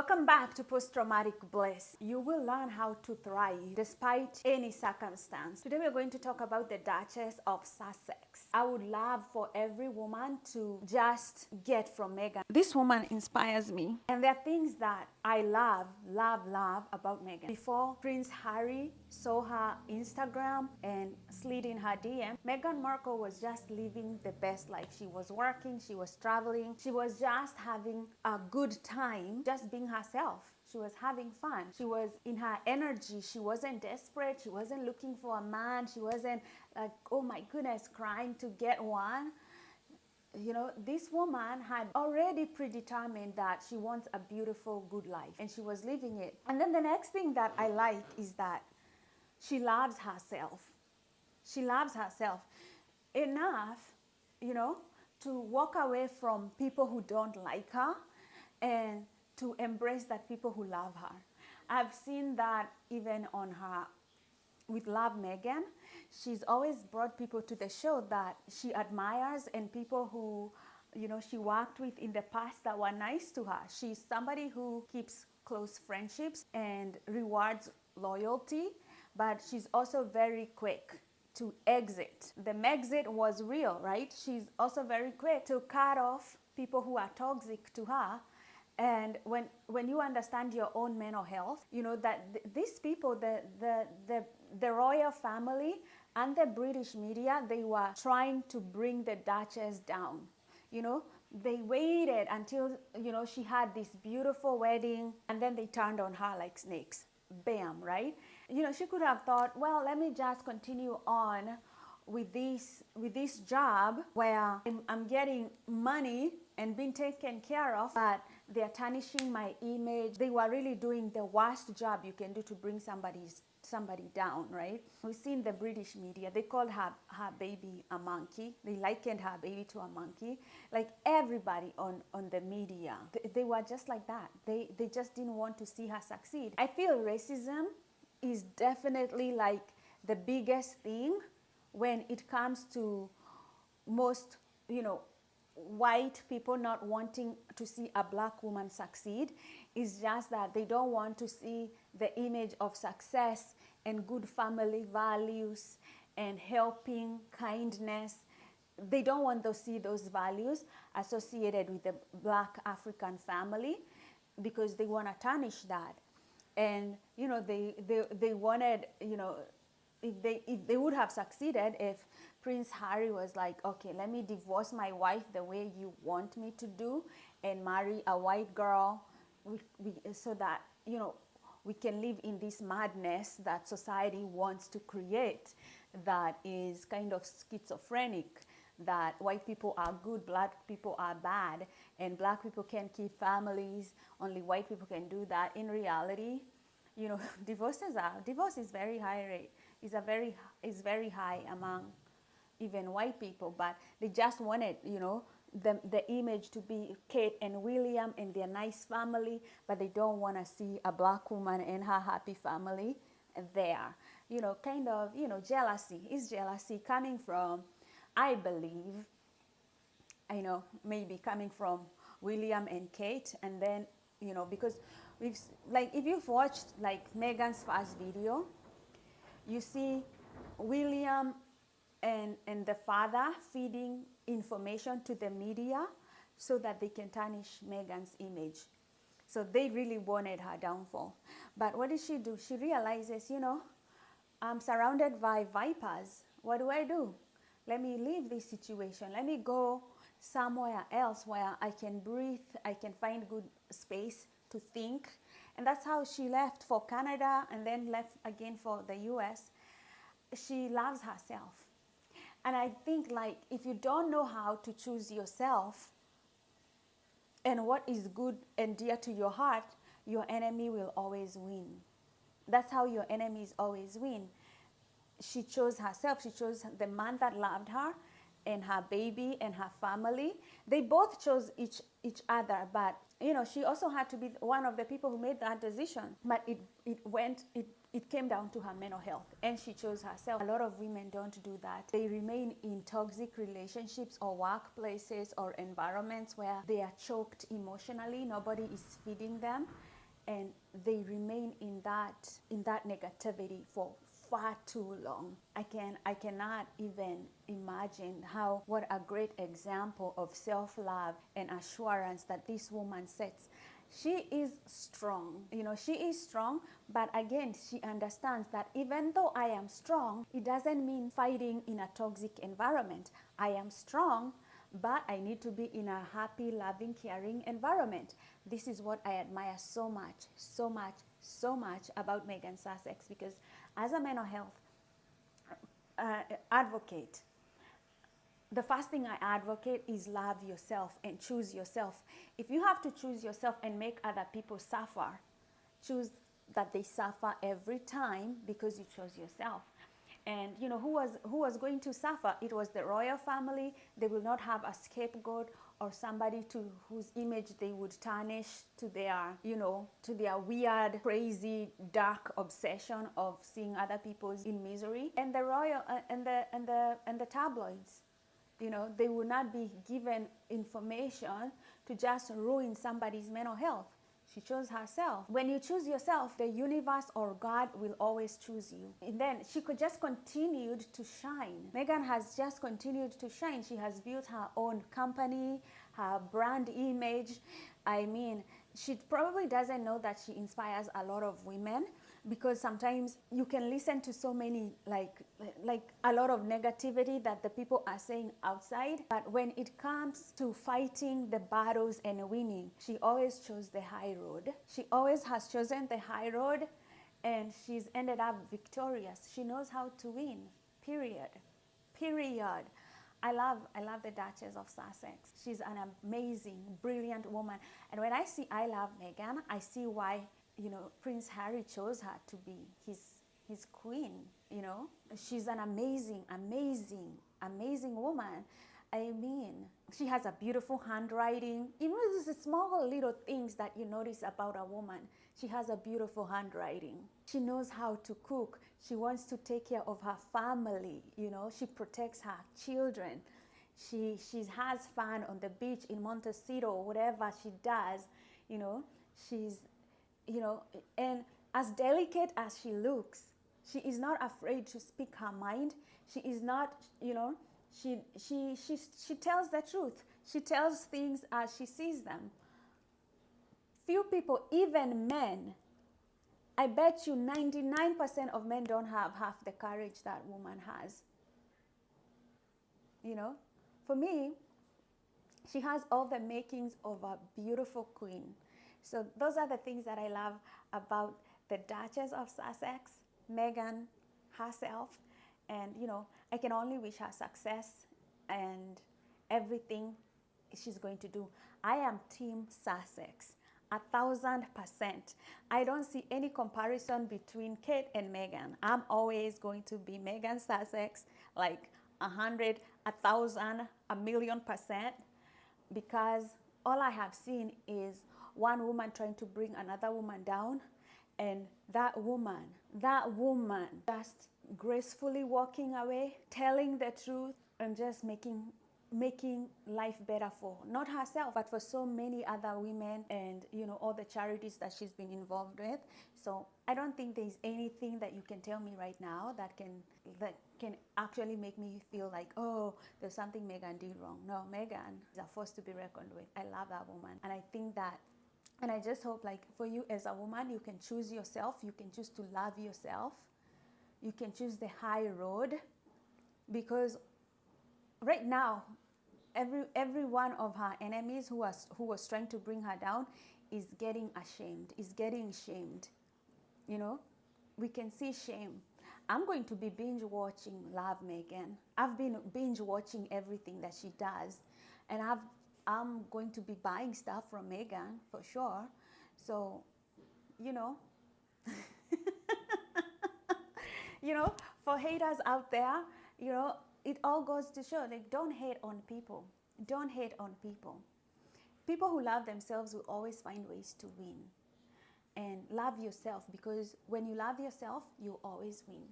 Welcome back to Post-Traumatic Bliss. You will learn how to thrive despite any circumstance. Today we're going to talk about the Duchess of Sussex. I would love for every woman to just get from Meghan. This woman inspires me. And there are things that I love about Meghan. Before Prince Harry saw her Instagram and slid in her DM, Meghan Markle was just living the best life. She was working, she was traveling, she was just having a good time, just being herself. She was having fun. She was in her energy. She wasn't desperate. She wasn't looking for a man. She wasn't like, oh my goodness, crying to get one. You know, this woman had already predetermined that she wants a beautiful, good life, and she was living it. And then the next thing that I like is that she loves herself. She loves herself enough, you know, to walk away from people who don't like her and to embrace that people who love her. I've seen that even on her with Love Meghan. She's always brought people to the show that she admires and people who, you know, she worked with in the past that were nice to her. She's somebody who keeps close friendships and rewards loyalty, but she's also very quick to exit. The Megxit was real, right? She's also very quick to cut off people who are toxic to her. And when you understand your own mental health, you know that these people, the royal family and the British media, they were trying to bring the Duchess down. You know, they waited until, you know, she had this beautiful wedding, and then they turned on her like snakes. Bam, right? You know, she could have thought, well, let me just continue on with this job where I'm getting money and being taken care of, but they're tarnishing my image. They were really doing the worst job you can do to bring somebody down, right? We've seen the British media, they called her baby a monkey. They likened her baby to a monkey. Like everybody on the media, they were just like that. They just didn't want to see her succeed. I feel racism is definitely like the biggest thing when it comes to most, you know, white people not wanting to see a black woman succeed. Is just that they don't want to see the image of success and good family values and helping, kindness. They don't want to see those values associated with the black African family because they want to tarnish that. And, you know, they wanted, you know, if they would have succeeded if Prince Harry was like, okay, let me divorce my wife the way you want me to do and marry a white girl so that, you know, we can live in this madness that society wants to create that is kind of schizophrenic, that white people are good, black people are bad, and black people can keep families, only white people can do that. In reality, you know, divorce is very high rate. Is very high among even white people, but they just wanted, you know, the image to be Kate and William and their nice family, but they don't want to see a black woman and her happy family there. You know, kind of, you know, jealousy. Is jealousy coming from, I believe, I know, maybe coming from William and Kate, and then, you know, because we've, like, if you've watched like Meghan's first video, you see William and the father feeding information to the media so that they can tarnish Meghan's image. So they really wanted her downfall. But what did she do? She realizes, you know, I'm surrounded by vipers. What do? Let me leave this situation. Let me go somewhere else where I can breathe, I can find good space to think. And that's how she left for Canada and then left again for the US. She loves herself. And I think, like, if you don't know how to choose yourself and what is good and dear to your heart, your enemy will always win. That's how your enemies always win. She chose herself. She chose the man that loved her and her baby and her family. They both chose each other, but, you know, she also had to be one of the people who made that decision. But it came down to her mental health, and she chose herself. A lot of women don't do that. They remain in toxic relationships or workplaces or environments where they are choked emotionally. Nobody is feeding them. and they remain in that negativity for far too long. I cannot even imagine what a great example of self-love and assurance that this woman sets. She is strong, she is strong, but again, she understands that even though I am strong, it doesn't mean fighting in a toxic environment. I am strong, but I need to be in a happy, loving, caring environment. This is what I admire so much, so much, so much about Meghan Sussex, because as a mental health advocate, the first thing I advocate is love yourself and choose yourself. If you have to choose yourself and make other people suffer, choose that they suffer every time because you chose yourself. And who was going to suffer? It was the royal family. They will not have a scapegoat or somebody whose image they would tarnish to their weird, crazy, dark obsession of seeing other people in misery. And the royal and the tabloids, they will not be given information to just ruin somebody's mental health. She chose herself. When you choose yourself, the universe or God will always choose you. And then she could just continued to shine. Meghan has just continued to shine. She has built her own company, her brand image. I mean, she probably doesn't know that she inspires a lot of women, because sometimes you can listen to so many, like a lot of negativity that the people are saying outside. But when it comes to fighting the battles and winning, she always chose the high road. She always has chosen the high road, and she's ended up victorious. She knows how to win, period. Period. I love the Duchess of Sussex. She's an amazing, brilliant woman. And when I see I love Meghan, I see why Prince Harry chose her to be his queen. She's an amazing, amazing, amazing woman. I mean, she has a beautiful handwriting. These are small little things that you notice about a woman. She has a beautiful handwriting. She knows how to cook. She wants to take care of her family. She protects her children. She has fun on the beach in Montecito, whatever she does. She's and as delicate as she looks, she is not afraid to speak her mind. She is not, she tells the truth. She tells things as she sees them. Few people, even men, I bet you 99% of men don't have half the courage that woman has. For me, she has all the makings of a beautiful queen. So those are the things that I love about the Duchess of Sussex, Meghan herself. And, I can only wish her success and everything she's going to do. I am Team Sussex, 1,000%. I don't see any comparison between Kate and Meghan. I'm always going to be Meghan Sussex, like 100, 1,000, 1,000,000%, because all I have seen is one woman trying to bring another woman down, and that woman just gracefully walking away, telling the truth, and just making life better for not herself, but for so many other women, and all the charities that she's been involved with. So I don't think there's anything that you can tell me right now that can actually make me feel like, oh, there's something Meghan did wrong. No, Meghan is a force to be reckoned with. I love that woman, and I think that. And I just hope, like, for you as a woman, you can choose yourself. You can choose to love yourself. You can choose the high road, because right now, every one of her enemies who was trying to bring her down is getting ashamed, is getting shamed. We can see shame. I'm going to be binge watching Love Meghan. I've been binge watching everything that she does, and I'm going to be buying stuff from Meghan for sure. So, for haters out there, it all goes to show, like, don't hate on people. Don't hate on people. People who love themselves will always find ways to win. And love yourself, because when you love yourself, you always win.